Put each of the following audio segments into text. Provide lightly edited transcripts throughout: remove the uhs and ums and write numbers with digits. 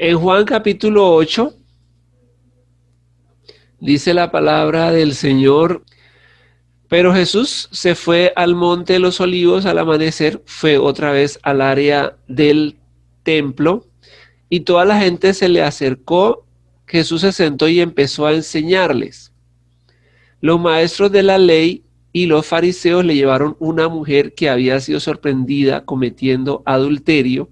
En Juan capítulo 8 dice la palabra del Señor, pero Jesús se fue al monte de los olivos al amanecer, fue otra vez al área del templo y toda la gente se le acercó. Jesús se sentó y empezó a enseñarles. Los maestros de la ley y los fariseos le llevaron una mujer que había sido sorprendida cometiendo adulterio.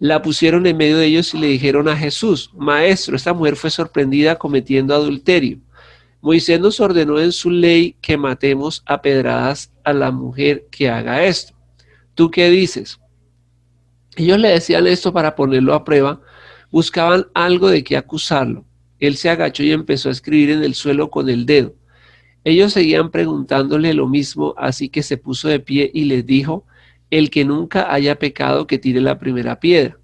La pusieron en medio de ellos y le dijeron a Jesús: Maestro, esta mujer fue sorprendida cometiendo adulterio. Moisés nos ordenó en su ley que matemos a pedradas a la mujer que haga esto. ¿Tú qué dices? Ellos le decían esto para ponerlo a prueba, buscaban algo de qué acusarlo. Él se agachó y empezó a escribir en el suelo con el dedo. Ellos seguían preguntándole lo mismo, así que se puso de pie y les dijo: El que nunca haya pecado, que tire la primera piedra.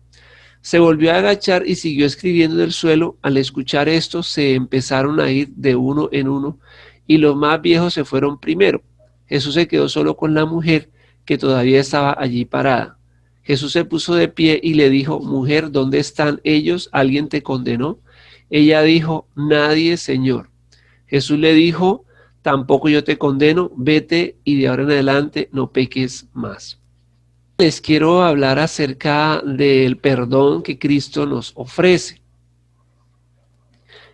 Se volvió a agachar y siguió escribiendo en el suelo. Al escuchar esto, se empezaron a ir de uno en uno y los más viejos se fueron primero. Jesús se quedó solo con la mujer que todavía estaba allí parada. Jesús se puso de pie y le dijo: Mujer, ¿dónde están ellos? ¿Alguien te condenó? Ella dijo: Nadie, Señor. Jesús le dijo: Tampoco yo te condeno, vete y de ahora en adelante no peques más. Les quiero hablar acerca del perdón que Cristo nos ofrece.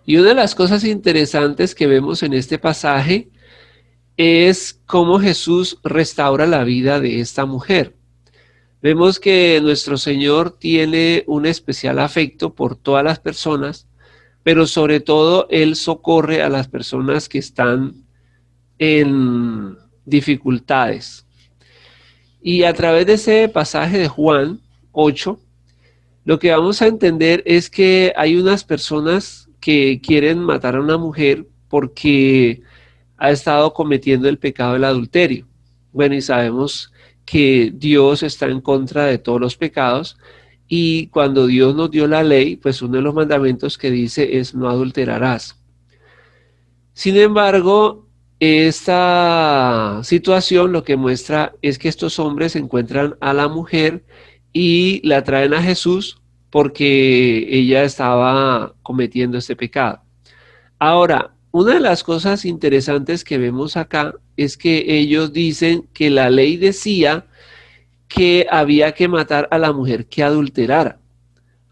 Y una de las cosas interesantes que vemos en este pasaje es cómo Jesús restaura la vida de esta mujer. Vemos que nuestro Señor tiene un especial afecto por todas las personas, pero sobre todo Él socorre a las personas que están en dificultades. Y a través de ese pasaje de Juan 8, lo que vamos a entender es que hay unas personas que quieren matar a una mujer porque ha estado cometiendo el pecado del adulterio. Bueno, y sabemos que Dios está en contra de todos los pecados, y cuando Dios nos dio la ley, pues uno de los mandamientos que dice es: no adulterarás. Sin embargo, esta situación lo que muestra es que estos hombres encuentran a la mujer y la traen a Jesús porque ella estaba cometiendo este pecado. Ahora, una de las cosas interesantes que vemos acá es que ellos dicen que la ley decía que había que matar a la mujer que adulterara.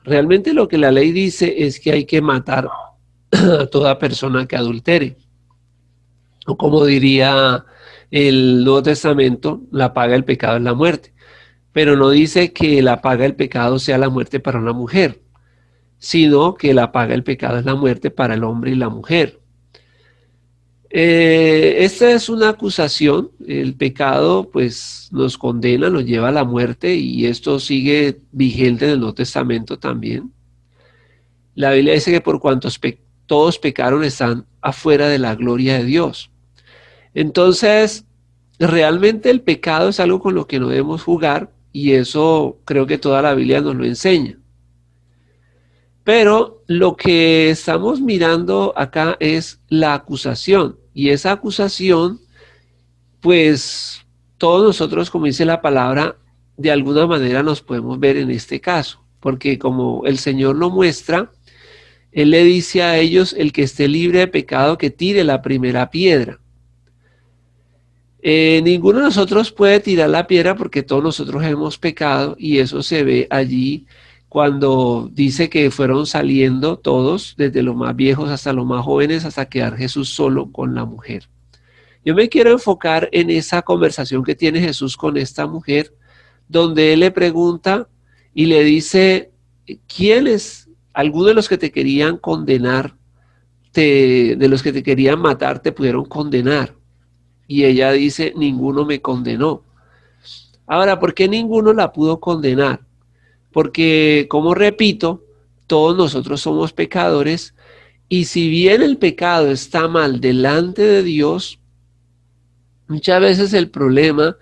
Realmente lo que la ley dice es que hay que matar a toda persona que adultere. O como diría el Nuevo Testamento, la paga del pecado es la muerte. Pero no dice que la paga del pecado sea la muerte para una mujer, sino que la paga del pecado es la muerte para el hombre y la mujer. Esta es una acusación. El pecado pues nos condena, nos lleva a la muerte, y esto sigue vigente en el Nuevo Testamento también. La Biblia dice que por cuantos todos pecaron están afuera de la gloria de Dios. Entonces, realmente el pecado es algo con lo que no debemos jugar, y eso creo que toda la Biblia nos lo enseña. Pero lo que estamos mirando acá es la acusación, y esa acusación, pues todos nosotros, como dice la palabra, de alguna manera nos podemos ver en este caso, porque como el Señor lo muestra, Él le dice a ellos: el que esté libre de pecado, que tire la primera piedra. Ninguno de nosotros puede tirar la piedra porque todos nosotros hemos pecado, y eso se ve allí cuando dice que fueron saliendo todos, desde los más viejos hasta los más jóvenes, hasta quedar Jesús solo con la mujer. Yo me quiero enfocar en esa conversación que tiene Jesús con esta mujer, donde Él le pregunta y le dice: ¿quiénes, algunos de los que te querían condenar, de los que te querían matar, te pudieron condenar? Y ella dice: ninguno me condenó. Ahora, ¿por qué ninguno la pudo condenar? Porque, como repito, todos nosotros somos pecadores, y si bien el pecado está mal delante de Dios, muchas veces el problema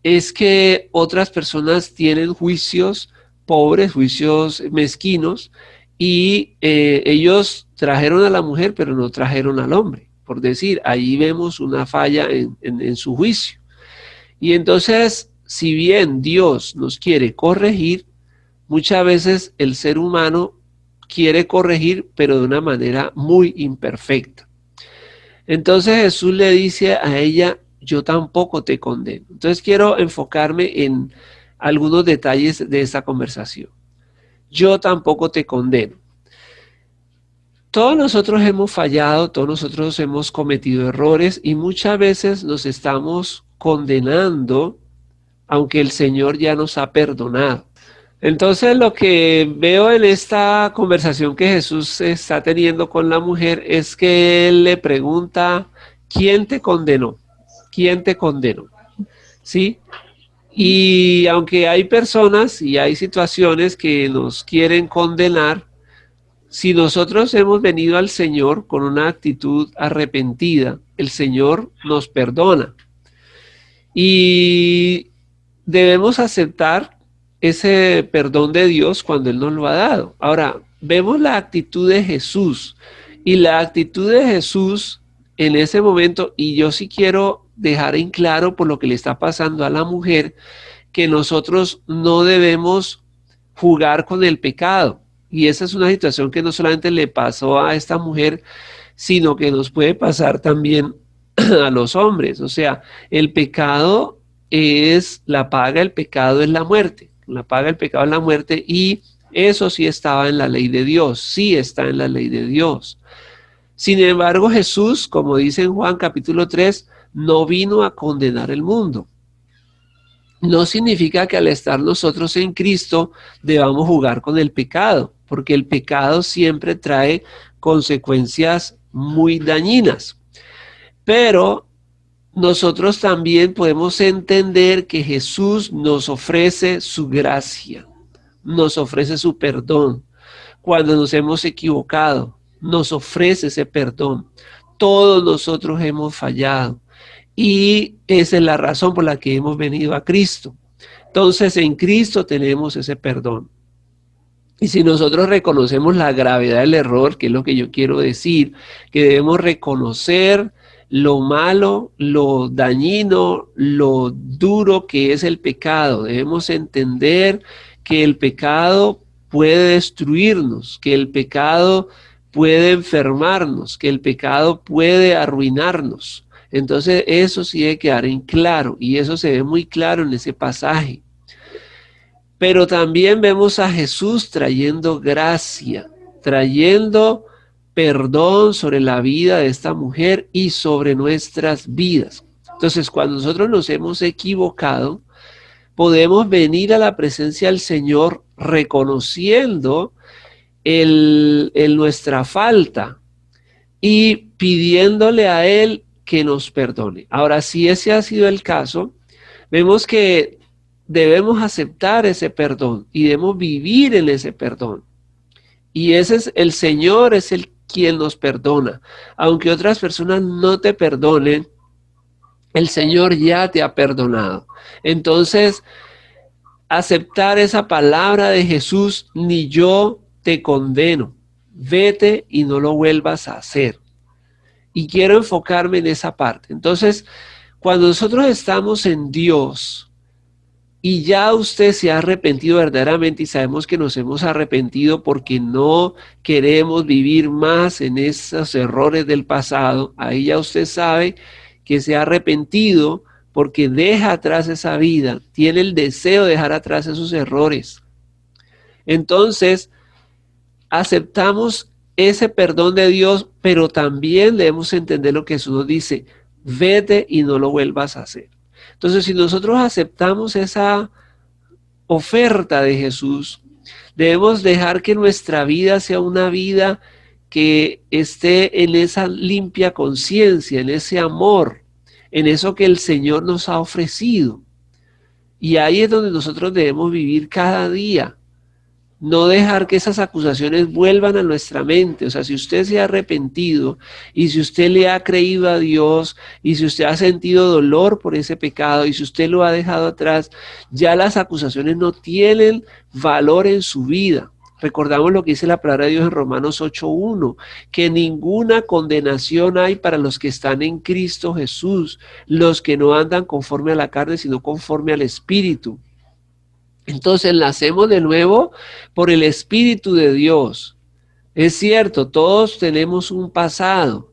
es que otras personas tienen juicios pobres, juicios mezquinos, y ellos trajeron a la mujer, pero no trajeron al hombre. Por decir, ahí vemos una falla en su juicio. Y entonces, si bien Dios nos quiere corregir, muchas veces el ser humano quiere corregir, pero de una manera muy imperfecta. Entonces Jesús le dice a ella, yo tampoco te condeno. Entonces quiero enfocarme en algunos detalles de esta conversación. Yo tampoco te condeno. Todos nosotros hemos fallado, todos nosotros hemos cometido errores y muchas veces nos estamos condenando, aunque el Señor ya nos ha perdonado. Entonces lo que veo en esta conversación que Jesús está teniendo con la mujer es que Él le pregunta, ¿quién te condenó? ¿Quién te condenó? ¿Sí? Y aunque hay personas y hay situaciones que nos quieren condenar, si nosotros hemos venido al Señor con una actitud arrepentida, el Señor nos perdona. Y debemos aceptar ese perdón de Dios cuando Él nos lo ha dado. Ahora, vemos la actitud de Jesús y la actitud de Jesús en ese momento, y yo sí quiero dejar en claro por lo que le está pasando a la mujer, que nosotros no debemos jugar con el pecado. Y esa es una situación que no solamente le pasó a esta mujer, sino que nos puede pasar también a los hombres. O sea, el pecado es la paga, el pecado es la muerte. La paga del pecado es la muerte y eso sí estaba en la ley de Dios, sí está en la ley de Dios. Sin embargo, Jesús, como dice en Juan capítulo 3, no vino a condenar el mundo. No significa que al estar nosotros en Cristo debamos jugar con el pecado, porque el pecado siempre trae consecuencias muy dañinas. Pero nosotros también podemos entender que Jesús nos ofrece su gracia, nos ofrece su perdón. Cuando nos hemos equivocado, nos ofrece ese perdón. Todos nosotros hemos fallado y esa es la razón por la que hemos venido a Cristo. Entonces en Cristo tenemos ese perdón. Y si nosotros reconocemos la gravedad del error, que es lo que yo quiero decir, que debemos reconocer lo malo, lo dañino, lo duro que es el pecado. Debemos entender que el pecado puede destruirnos, que el pecado puede enfermarnos, que el pecado puede arruinarnos. Entonces eso sí debe quedar en claro y eso se ve muy claro en ese pasaje. Pero también vemos a Jesús trayendo gracia, trayendo perdón sobre la vida de esta mujer y sobre nuestras vidas. Entonces, cuando nosotros nos hemos equivocado, podemos venir a la presencia del Señor reconociendo nuestra falta y pidiéndole a Él que nos perdone. Ahora, si ese ha sido el caso, vemos que debemos aceptar ese perdón y debemos vivir en ese perdón. Y ese es el Señor, es el quien nos perdona. Aunque otras personas no te perdonen, el Señor ya te ha perdonado. Entonces, aceptar esa palabra de Jesús, ni yo te condeno. Vete y no lo vuelvas a hacer. Y quiero enfocarme en esa parte. Entonces, cuando nosotros estamos en Dios, y ya usted se ha arrepentido verdaderamente y sabemos que nos hemos arrepentido porque no queremos vivir más en esos errores del pasado. Ahí ya usted sabe que se ha arrepentido porque deja atrás esa vida, tiene el deseo de dejar atrás esos errores. Entonces, aceptamos ese perdón de Dios, pero también debemos entender lo que Jesús nos dice, vete y no lo vuelvas a hacer. Entonces, si nosotros aceptamos esa oferta de Jesús, debemos dejar que nuestra vida sea una vida que esté en esa limpia conciencia, en ese amor, en eso que el Señor nos ha ofrecido. Y ahí es donde nosotros debemos vivir cada día. No dejar que esas acusaciones vuelvan a nuestra mente. O sea, si usted se ha arrepentido y si usted le ha creído a Dios y si usted ha sentido dolor por ese pecado y si usted lo ha dejado atrás, ya las acusaciones no tienen valor en su vida. Recordamos lo que dice la palabra de Dios en Romanos 8:1, que ninguna condenación hay para los que están en Cristo Jesús, los que no andan conforme a la carne, sino conforme al Espíritu. Entonces nacemos de nuevo por el Espíritu de Dios. Es cierto, todos tenemos un pasado,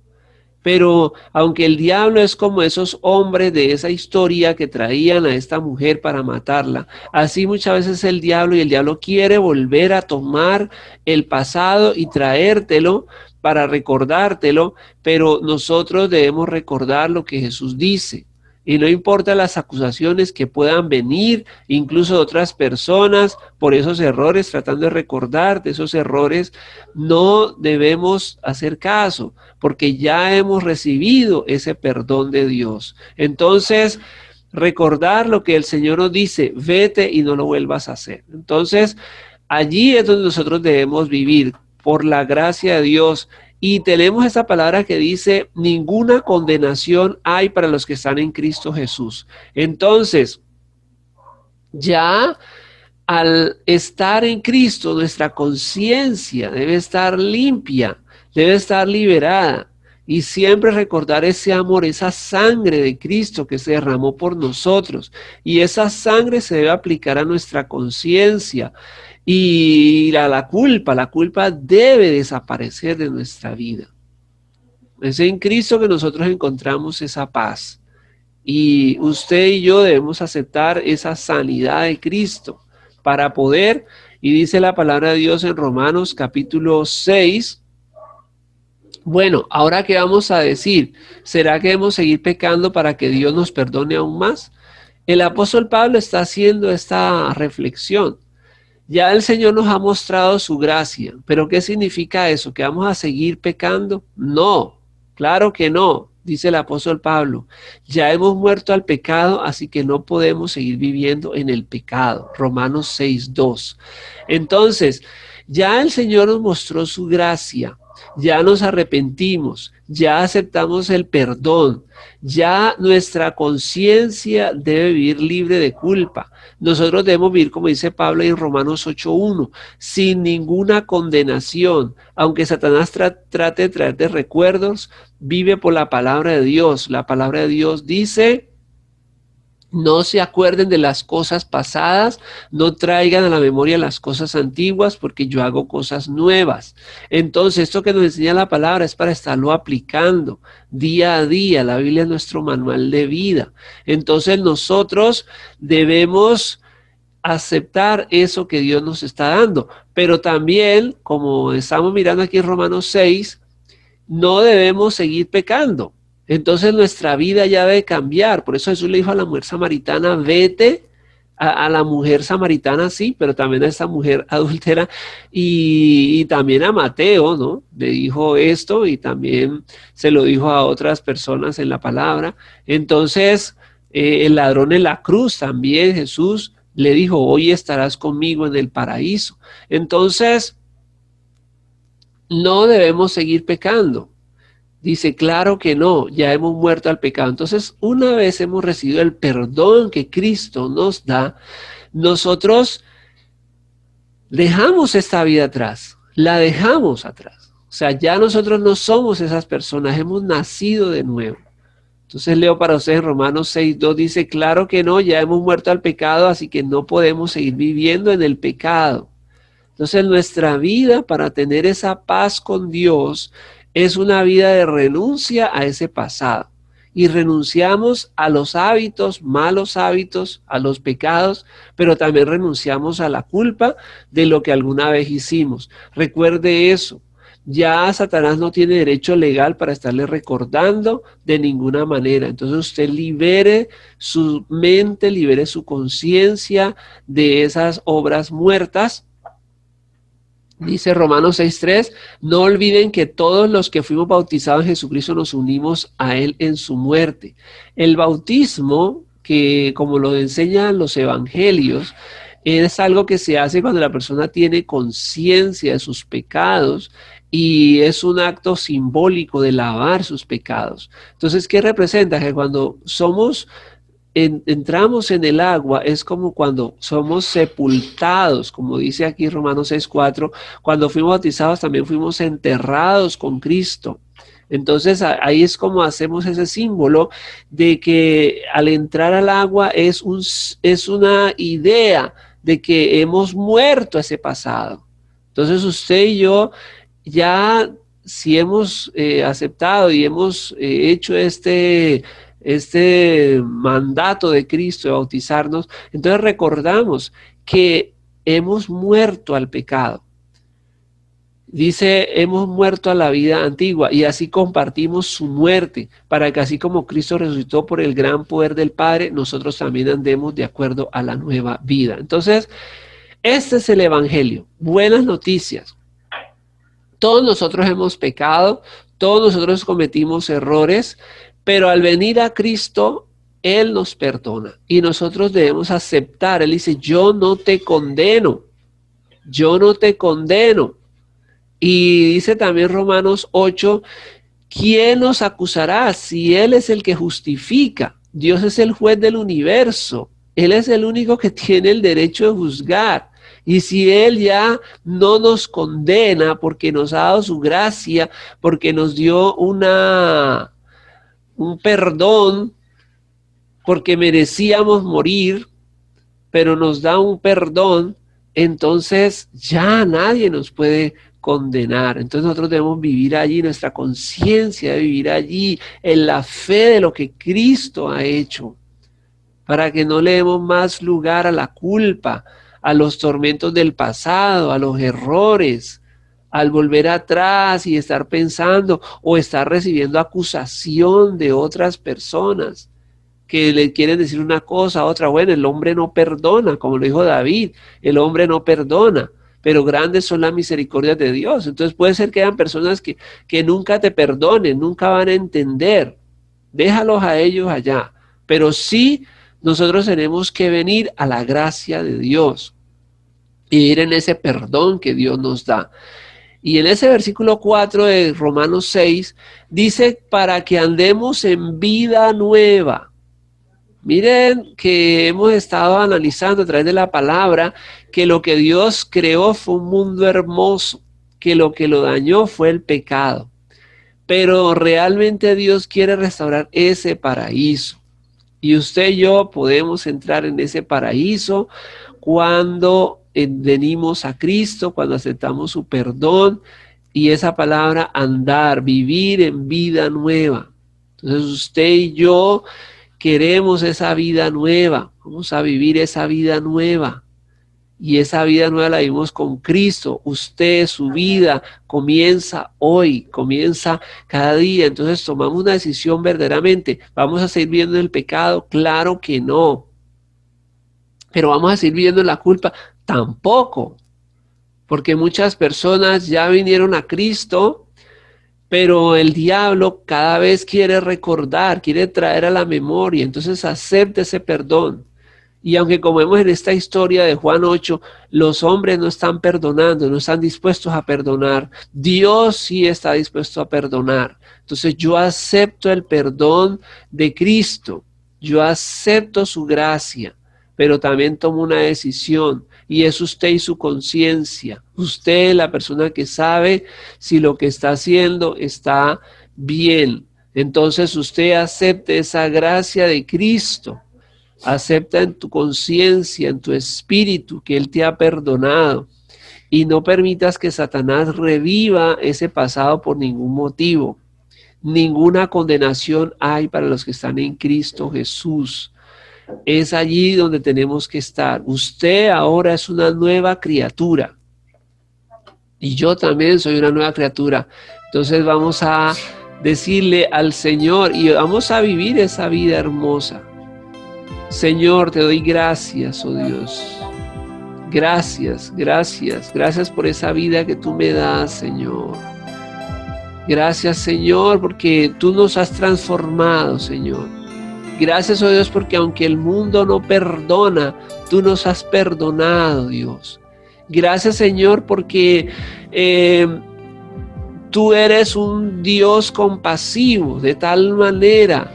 pero aunque el diablo es como esos hombres de esa historia que traían a esta mujer para matarla, así muchas veces el diablo, y el diablo quiere volver a tomar el pasado y traértelo para recordártelo, pero nosotros debemos recordar lo que Jesús dice. Y no importa las acusaciones que puedan venir, incluso de otras personas, por esos errores, tratando de recordar de esos errores, no debemos hacer caso, porque ya hemos recibido ese perdón de Dios. Entonces, recordar lo que el Señor nos dice, vete y no lo vuelvas a hacer. Entonces, allí es donde nosotros debemos vivir, por la gracia de Dios. Y tenemos esa palabra que dice, ninguna condenación hay para los que están en Cristo Jesús. Entonces, ya al estar en Cristo, nuestra conciencia debe estar limpia, debe estar liberada. Y siempre recordar ese amor, esa sangre de Cristo que se derramó por nosotros. Y esa sangre se debe aplicar a nuestra conciencia. Y la culpa debe desaparecer de nuestra vida. Es en Cristo que nosotros encontramos esa paz. Y usted y yo debemos aceptar esa sanidad de Cristo para poder, y dice la palabra de Dios en Romanos capítulo 6, bueno, ahora qué vamos a decir, ¿será que debemos seguir pecando para que Dios nos perdone aún más? El apóstol Pablo está haciendo esta reflexión. Ya el Señor nos ha mostrado su gracia, pero ¿qué significa eso? ¿Que vamos a seguir pecando? No, claro que no, dice el apóstol Pablo. Ya hemos muerto al pecado, así que no podemos seguir viviendo en el pecado. Romanos 6:2. Entonces, ya el Señor nos mostró su gracia, ya nos arrepentimos, ya aceptamos el perdón, ya nuestra conciencia debe vivir libre de culpa. Nosotros debemos vivir, como dice Pablo en Romanos 8:1, sin ninguna condenación. Aunque Satanás trate de traerte recuerdos, vive por la palabra de Dios. La palabra de Dios dice, no se acuerden de las cosas pasadas, no traigan a la memoria las cosas antiguas, porque yo hago cosas nuevas. Entonces, esto que nos enseña la palabra es para estarlo aplicando día a día. La Biblia es nuestro manual de vida. Entonces, nosotros debemos aceptar eso que Dios nos está dando. Pero también, como estamos mirando aquí en Romanos 6, no debemos seguir pecando. Entonces nuestra vida ya debe cambiar. Por eso Jesús le dijo a la mujer samaritana, vete, a la mujer samaritana sí, pero también a esta mujer adúltera y también a Mateo, ¿no? Le dijo esto y también se lo dijo a otras personas en la palabra. Entonces, el ladrón en la cruz también Jesús le dijo, hoy estarás conmigo en el paraíso. Entonces, no debemos seguir pecando. Dice, claro que no, ya hemos muerto al pecado. Entonces, una vez hemos recibido el perdón que Cristo nos da, nosotros dejamos esta vida atrás, la dejamos atrás. O sea, ya nosotros no somos esas personas, hemos nacido de nuevo. Entonces leo para ustedes Romanos 6:2, dice, claro que no, ya hemos muerto al pecado, así que no podemos seguir viviendo en el pecado. Entonces nuestra vida para tener esa paz con Dios es una vida de renuncia a ese pasado. Y renunciamos a los hábitos, malos hábitos, a los pecados, pero también renunciamos a la culpa de lo que alguna vez hicimos. Recuerde eso. Ya Satanás no tiene derecho legal para estarle recordando de ninguna manera. Entonces usted libere su mente, libere su conciencia de esas obras muertas. Dice Romanos 6:3, no olviden que todos los que fuimos bautizados en Jesucristo nos unimos a Él en su muerte. El bautismo, que como lo enseñan los evangelios, es algo que se hace cuando la persona tiene conciencia de sus pecados y es un acto simbólico de lavar sus pecados. Entonces, ¿qué representa? Que cuando entramos en el agua, es como cuando somos sepultados, como dice aquí Romanos 6:4, cuando fuimos bautizados también fuimos enterrados con Cristo. Entonces ahí es como hacemos ese símbolo de que al entrar al agua es una idea de que hemos muerto ese pasado. Entonces usted y yo ya si hemos aceptado y hemos hecho este mandato de Cristo de bautizarnos, entonces recordamos que hemos muerto al pecado. Dice, hemos muerto a la vida antigua y así compartimos su muerte, para que así como Cristo resucitó por el gran poder del Padre, nosotros también andemos de acuerdo a la nueva vida. Entonces, este es el Evangelio. Buenas noticias. Todos nosotros hemos pecado, todos nosotros cometimos errores, pero al venir a Cristo, Él nos perdona y nosotros debemos aceptar. Él dice, yo no te condeno, yo no te condeno. Y dice también Romanos 8, ¿quién nos acusará si Él es el que justifica? Dios es el juez del universo. Él es el único que tiene el derecho de juzgar. Y si Él ya no nos condena porque nos ha dado su gracia, porque nos dio un perdón, porque merecíamos morir, pero nos da un perdón, entonces ya nadie nos puede condenar. Entonces nosotros debemos vivir allí, nuestra conciencia de vivir allí, en la fe de lo que Cristo ha hecho, para que no le demos más lugar a la culpa, a los tormentos del pasado, a los errores, al volver atrás y estar pensando o estar recibiendo acusación de otras personas que le quieren decir una cosa a otra. Bueno, el hombre no perdona, como lo dijo David, el hombre no perdona, pero grandes son las misericordias de Dios. Entonces puede ser que hayan personas que nunca te perdonen, nunca van a entender. Déjalos a ellos allá. Pero sí, nosotros tenemos que venir a la gracia de Dios y ir en ese perdón que Dios nos da. Y en ese versículo 4 de Romanos 6 dice, para que andemos en vida nueva. Miren que hemos estado analizando a través de la palabra que lo que Dios creó fue un mundo hermoso, que lo dañó fue el pecado. Pero realmente Dios quiere restaurar ese paraíso. Y usted y yo podemos entrar en ese paraíso cuando venimos a Cristo, cuando aceptamos su perdón y esa palabra andar, vivir en vida nueva. Entonces usted y yo queremos esa vida nueva, vamos a vivir esa vida nueva. Y esa vida nueva la vivimos con Cristo. Usted, su vida comienza hoy, comienza cada día. Entonces tomamos una decisión verdaderamente. ¿Vamos a seguir viviendo el pecado? Claro que no. ¿Pero vamos a seguir viviendo la culpa? Tampoco. Porque muchas personas ya vinieron a Cristo, pero el diablo cada vez quiere recordar, quiere traer a la memoria. Entonces acepte ese perdón. Y aunque como vemos en esta historia de Juan 8, los hombres no están perdonando, no están dispuestos a perdonar, Dios sí está dispuesto a perdonar. Entonces yo acepto el perdón de Cristo, yo acepto su gracia, pero también tomo una decisión y es usted y su conciencia. Usted es la persona que sabe si lo que está haciendo está bien. Entonces usted acepte esa gracia de Cristo. Acepta en tu conciencia, en tu espíritu, que Él te ha perdonado y no permitas que Satanás reviva ese pasado por ningún motivo. Ninguna condenación hay para los que están en Cristo Jesús. Es allí donde tenemos que estar. Usted ahora es una nueva criatura y yo también soy una nueva criatura. Entonces vamos a decirle al Señor y vamos a vivir esa vida hermosa. Señor, te doy gracias, oh Dios. Gracias, gracias, gracias por esa vida que tú me das, Señor. Gracias, Señor, porque tú nos has transformado, Señor. Gracias, oh Dios, porque aunque el mundo no perdona, tú nos has perdonado, Dios. Gracias, Señor, porque tú eres un Dios compasivo, de tal manera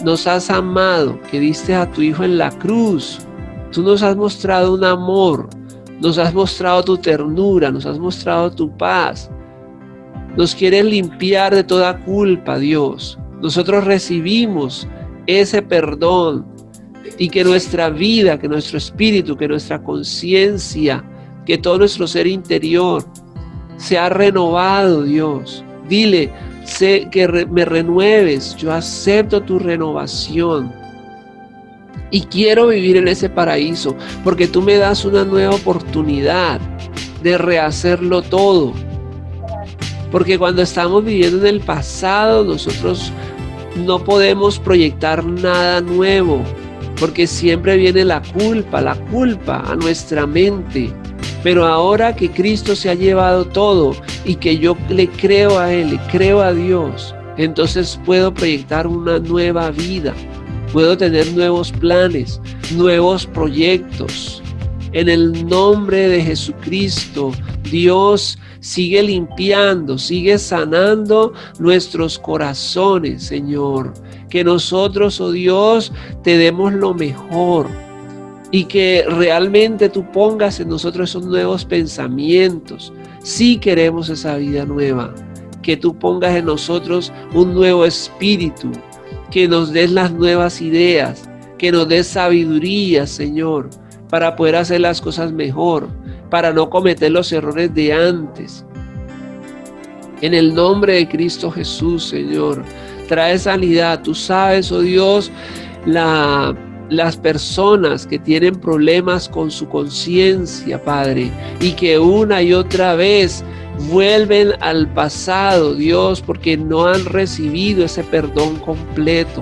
nos has amado, que diste a tu Hijo en la cruz. Tú nos has mostrado un amor, nos has mostrado tu ternura, nos has mostrado tu paz. Nos quieres limpiar de toda culpa, Dios. Nosotros recibimos ese perdón y que nuestra vida, que nuestro espíritu, que nuestra conciencia, que todo nuestro ser interior sea renovado, Dios. Dile, sé que me renueves, yo acepto tu renovación. Y quiero vivir en ese paraíso, porque tú me das una nueva oportunidad de rehacerlo todo. Porque cuando estamos viviendo en el pasado, nosotros no podemos proyectar nada nuevo, porque siempre viene la culpa a nuestra mente. Pero ahora que Cristo se ha llevado todo y que yo le creo a Él, le creo a Dios, entonces puedo proyectar una nueva vida. Puedo tener nuevos planes, nuevos proyectos. En el nombre de Jesucristo, Dios sigue limpiando, sigue sanando nuestros corazones, Señor. Que nosotros, oh Dios, te demos lo mejor y que realmente tú pongas en nosotros esos nuevos pensamientos. Sí queremos esa vida nueva. Que tú pongas en nosotros un nuevo espíritu. Que nos des las nuevas ideas, que nos des sabiduría, Señor, para poder hacer las cosas mejor, para no cometer los errores de antes. En el nombre de Cristo Jesús, Señor, trae sanidad. Tú sabes, oh Dios, las personas que tienen problemas con su conciencia, Padre, y que una y otra vez vuelven al pasado, Dios, porque no han recibido ese perdón completo.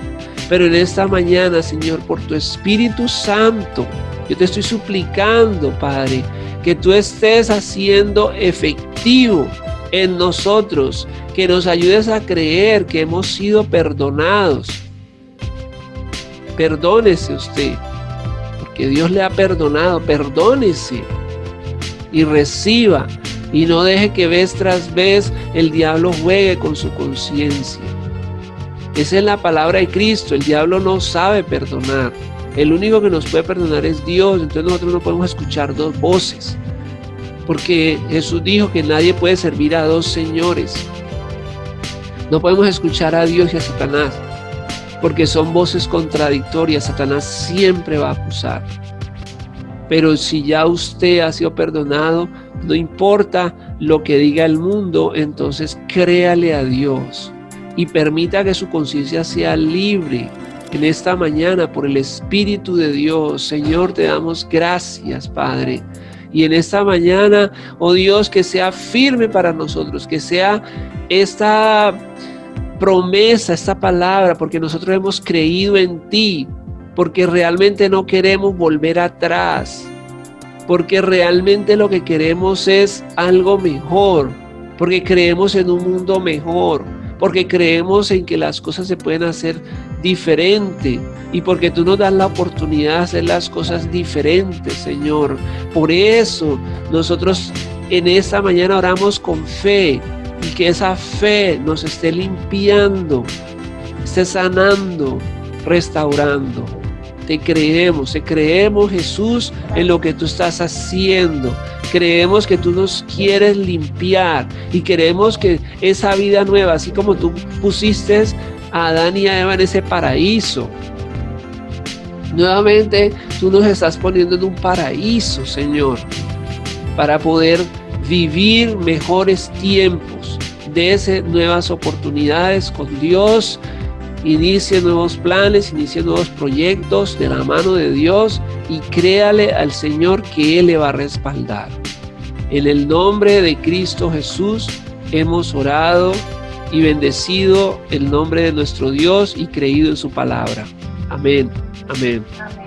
Pero en esta mañana, Señor, por tu Espíritu Santo, yo te estoy suplicando, Padre, que tú estés haciendo efectivo en nosotros, que nos ayudes a creer que hemos sido perdonados. Perdónese usted, porque Dios le ha perdonado. Perdónese y reciba. Y no deje que vez tras vez el diablo juegue con su conciencia. Esa es la palabra de Cristo. El diablo no sabe perdonar. El único que nos puede perdonar es Dios. Entonces nosotros no podemos escuchar dos voces. Porque Jesús dijo que nadie puede servir a dos señores. No podemos escuchar a Dios y a Satanás, porque son voces contradictorias. Satanás siempre va a acusar. Pero si ya usted ha sido perdonado, no importa lo que diga el mundo, entonces créale a Dios y permita que su conciencia sea libre en esta mañana por el Espíritu de Dios. Señor, te damos gracias, Padre. Y en esta mañana, oh Dios, que sea firme para nosotros, que sea esta promesa, esta palabra, porque nosotros hemos creído en ti, porque realmente no queremos volver atrás, porque realmente lo que queremos es algo mejor, porque creemos en un mundo mejor, porque creemos en que las cosas se pueden hacer diferente y porque tú nos das la oportunidad de hacer las cosas diferentes, Señor. Por eso nosotros en esta mañana oramos con fe y que esa fe nos esté limpiando, esté sanando, restaurando. Te creemos Jesús en lo que tú estás haciendo. Creemos que tú nos quieres limpiar y queremos que esa vida nueva, así como tú pusiste a Adán y a Eva en ese paraíso, nuevamente tú nos estás poniendo en un paraíso, Señor, para poder vivir mejores tiempos, dese nuevas oportunidades con Dios. Inicie nuevos planes, inicie nuevos proyectos de la mano de Dios y créale al Señor que Él le va a respaldar. En el nombre de Cristo Jesús hemos orado y bendecido el nombre de nuestro Dios y creído en su palabra. Amén. Amén. Amén.